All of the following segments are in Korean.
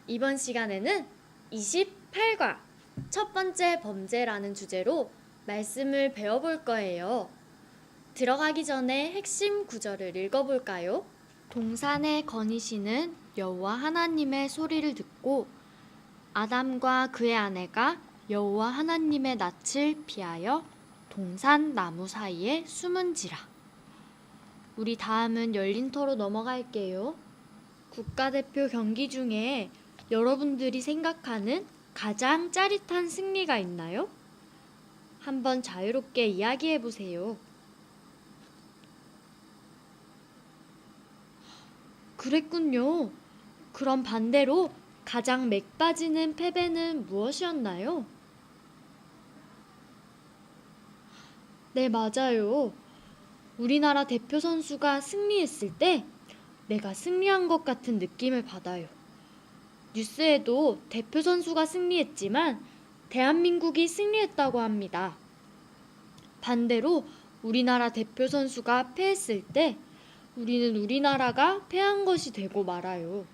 이번 시간에는 28과 첫 번째 범죄라는 주제로 말씀을 배워볼 거예요. 들어가기 전에 핵심 구절을 읽어볼까요? 동산에 거니시는 여호와 하나님의 소리를 듣고 아담과 그의 아내가 여호와 하나님의 낯을 피하여 동산 나무 사이에 숨은지라. 우리 다음은 열린터로 넘어갈게요. 국가대표 경기 중에 여러분들이 생각하는 가장 짜릿한 승리가 있나요? 한번 자유롭게 이야기해 보세요. 그랬군요. 그럼 반대로 가장 맥 빠지는 패배는 무엇이었나요? 네, 맞아요. 우리나라 대표 선수가 승리했을 때 내가 승리한 것 같은 느낌을 받아요. 뉴스에도 대표 선수가 승리했지만 대한민국이 승리했다고 합니다. 반대로 우리나라 대표 선수가 패했을 때 우리는 우리나라가 패한 것이 되고 말아요.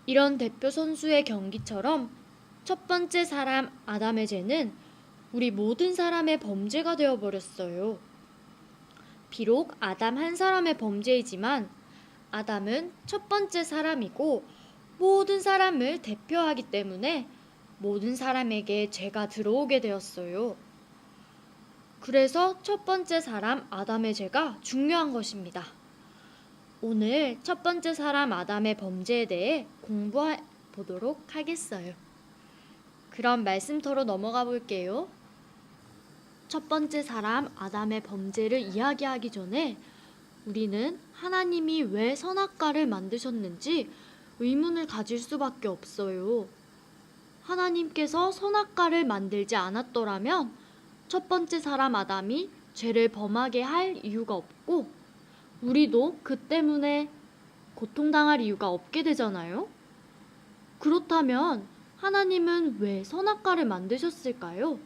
이런 대표 선수의 경기처럼 첫 번째 사람 아담의 죄는 우리 모든 사람의 범죄가 되어버렸어요. 비록 아담 한 사람의 범죄이지만 아담은 첫 번째 사람이고 모든 사람을 대표하기 때문에 모든 사람에게 죄가 들어오게 되었어요. 그래서 첫 번째 사람 아담의 죄가 중요한 것입니다. 오늘 첫 번째 사람 아담의 범죄에 대해 공부해 보도록 하겠어요. 그럼 말씀터로 넘어가 볼게요. 첫 번째 사람 아담의 범죄를 이야기하기 전에 우리는 하나님이 왜 선악과를 만드셨는지 의문을 가질 수밖에 없어요. 하나님께서 선악과를 만들지 않았더라면 첫 번째 사람 아담이 죄를 범하게 할 이유가 없고 우리도 그 때문에 고통당할 이유가 없게 되잖아요. 그렇다면 하나님은 왜 선악과를 만드셨을까요?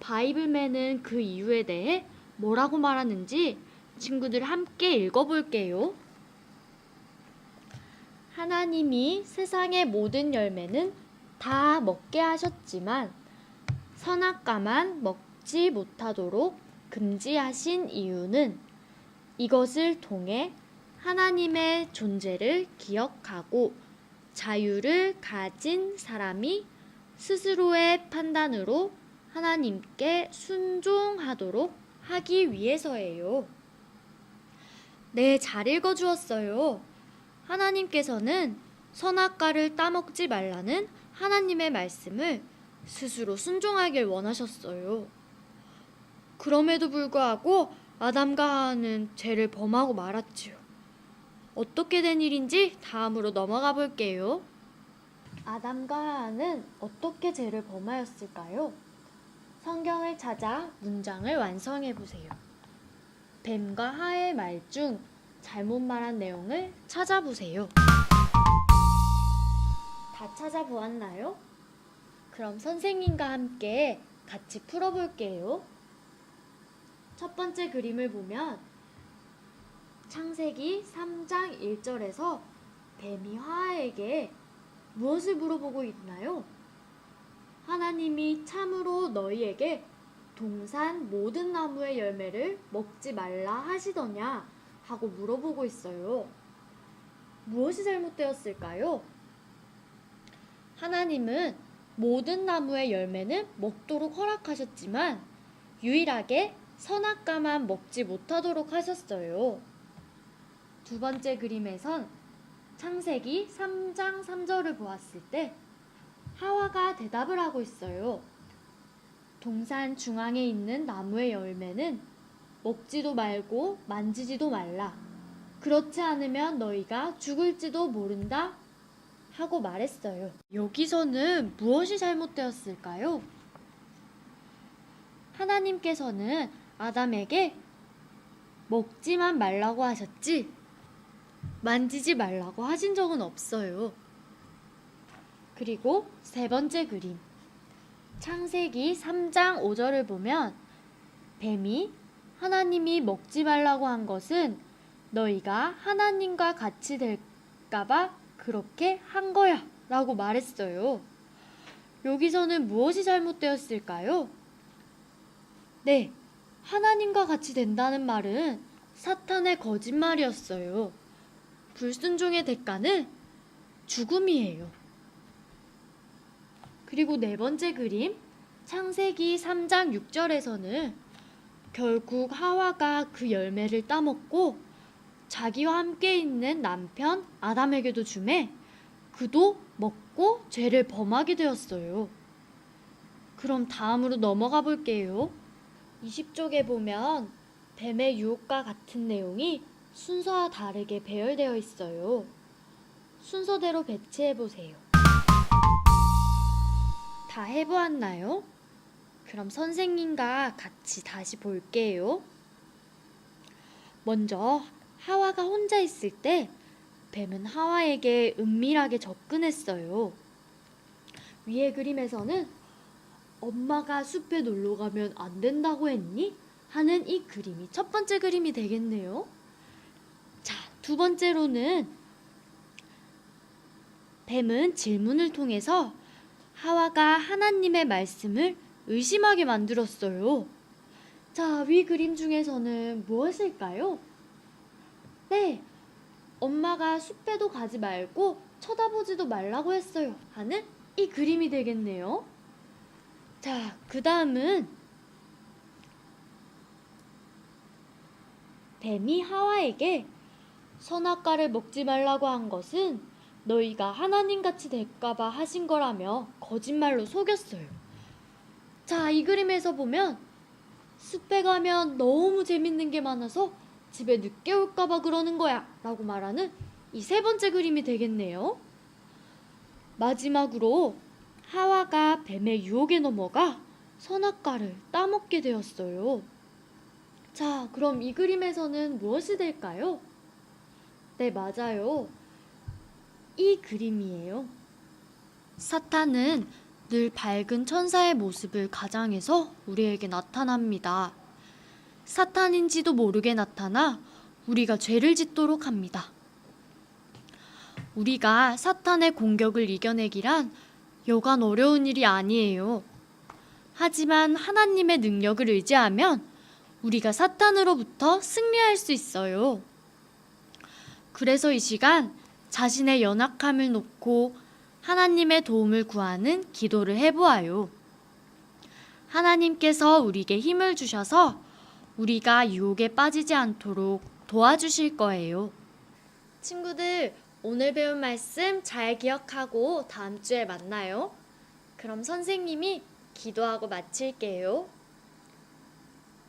바이블맨은 그 이유에 대해 뭐라고 말하는지 친구들 함께 읽어볼게요. 하나님이 세상의 모든 열매는 다 먹게 하셨지만 선악과만 먹지 못하도록 금지하신 이유는 이것을 통해 하나님의 존재를 기억하고 자유를 가진 사람이 스스로의 판단으로 하나님께 순종하도록 하기 위해서예요. 네, 잘 읽어주었어요. 하나님께서는 선악과를 따먹지 말라는 하나님의 말씀을 스스로 순종하길 원하셨어요. 그럼에도 불구하고 아담과 하와는 죄를 범하고 말았지요. 어떻게 된 일인지 다음으로 넘어가 볼게요. 아담과 하와는 어떻게 죄를 범하였을까요? 성경을 찾아 문장을 완성해 보세요. 뱀과 하의 말 중 잘못 말한 내용을 찾아보세요. 다 찾아보았나요? 그럼 선생님과 함께 같이 풀어볼게요. 첫 번째 그림을 보면 창세기 3장 1절에서 뱀이 하와에게 무엇을 물어보고 있나요? 하나님이 참으로 너희에게 동산 모든 나무의 열매를 먹지 말라 하시더냐 하고 물어보고 있어요. 무엇이 잘못되었을까요? 하나님은 모든 나무의 열매는 먹도록 허락하셨지만 유일하게 선악과만 먹지 못하도록 하셨어요. 두 번째 그림에선 창세기 3장 3절을 보았을 때 하와가 대답을 하고 있어요. 동산 중앙에 있는 나무의 열매는 먹지도 말고 만지지도 말라. 그렇지 않으면 너희가 죽을지도 모른다 하고 말했어요. 여기서는 무엇이 잘못되었을까요? 하나님께서는 아담에게 먹지만 말라고 하셨지 만지지 말라고 하신 적은 없어요. 그리고 세 번째 그림 창세기 3장 5절을 보면 뱀이 하나님이 먹지 말라고 한 것은 너희가 하나님과 같이 될까봐 그렇게 한 거야 라고 말했어요. 여기서는 무엇이 잘못되었을까요? 네, 하나님과 같이 된다는 말은 사탄의 거짓말이었어요. 불순종의 대가는 죽음이에요. 그리고 네 번째 그림, 창세기 3장 6절에서는 결국 하와가 그 열매를 따먹고 자기와 함께 있는 남편 아담에게도 주매 그도 먹고 죄를 범하게 되었어요. 그럼 다음으로 넘어가 볼게요. 20쪽에 보면 뱀의 유혹과 같은 내용이 순서와 다르게 배열되어 있어요. 순서대로 배치해 보세요. 다 해보았나요? 그럼 선생님과 같이 다시 볼게요. 먼저 하와가 혼자 있을 때 뱀은 하와에게 은밀하게 접근했어요. 위의 그림에서는 엄마가 숲에 놀러 가면 안 된다고 했니? 하는 이 그림이 첫 번째 그림이 되겠네요. 자, 두 번째로는 뱀은 질문을 통해서 하와가 하나님의 말씀을 의심하게 만들었어요. 자, 위 그림 중에서는 무엇일까요? 네, 엄마가 숲에도 가지 말고 쳐다보지도 말라고 했어요 하는 이 그림이 되겠네요. 자, 그 다음은 뱀이 하와에게 선악과를 먹지 말라고 한 것은 너희가 하나님같이 될까봐 하신 거라며 거짓말로 속였어요. 자, 이 그림에서 보면 숲에 가면 너무 재밌는 게 많아서 집에 늦게 올까봐 그러는 거야 라고 말하는 이 세 번째 그림이 되겠네요. 마지막으로 하와가 뱀의 유혹에 넘어가 선악과를 따먹게 되었어요. 자, 그럼 이 그림에서는 무엇이 될까요? 네, 맞아요. 이 그림이에요. 사탄은 늘 밝은 천사의 모습을 가장해서 우리에게 나타납니다. 사탄인지도 모르게 나타나 우리가 죄를 짓도록 합니다. 우리가 사탄의 공격을 이겨내기란 여간 어려운 일이 아니에요. 하지만 하나님의 능력을 의지하면 우리가 사탄으로부터 승리할 수 있어요. 그래서 이 시간 자신의 연약함을 놓고 하나님의 도움을 구하는 기도를 해보아요. 하나님께서 우리에게 힘을 주셔서 우리가 유혹에 빠지지 않도록 도와주실 거예요. 친구들, 오늘 배운 말씀 잘 기억하고 다음 주에 만나요. 그럼 선생님이 기도하고 마칠게요.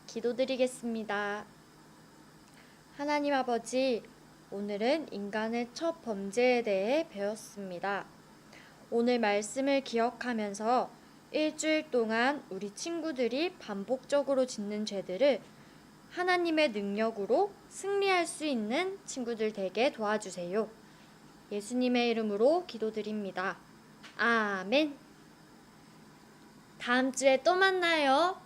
기도드리겠습니다. 하나님 아버지, 오늘은 인간의 첫 범죄에 대해 배웠습니다. 오늘 말씀을 기억하면서 일주일 동안 우리 친구들이 반복적으로 짓는 죄들을 하나님의 능력으로 승리할 수 있는 친구들 되게 도와주세요. 예수님의 이름으로 기도드립니다. 아멘. 다음 주에 또 만나요.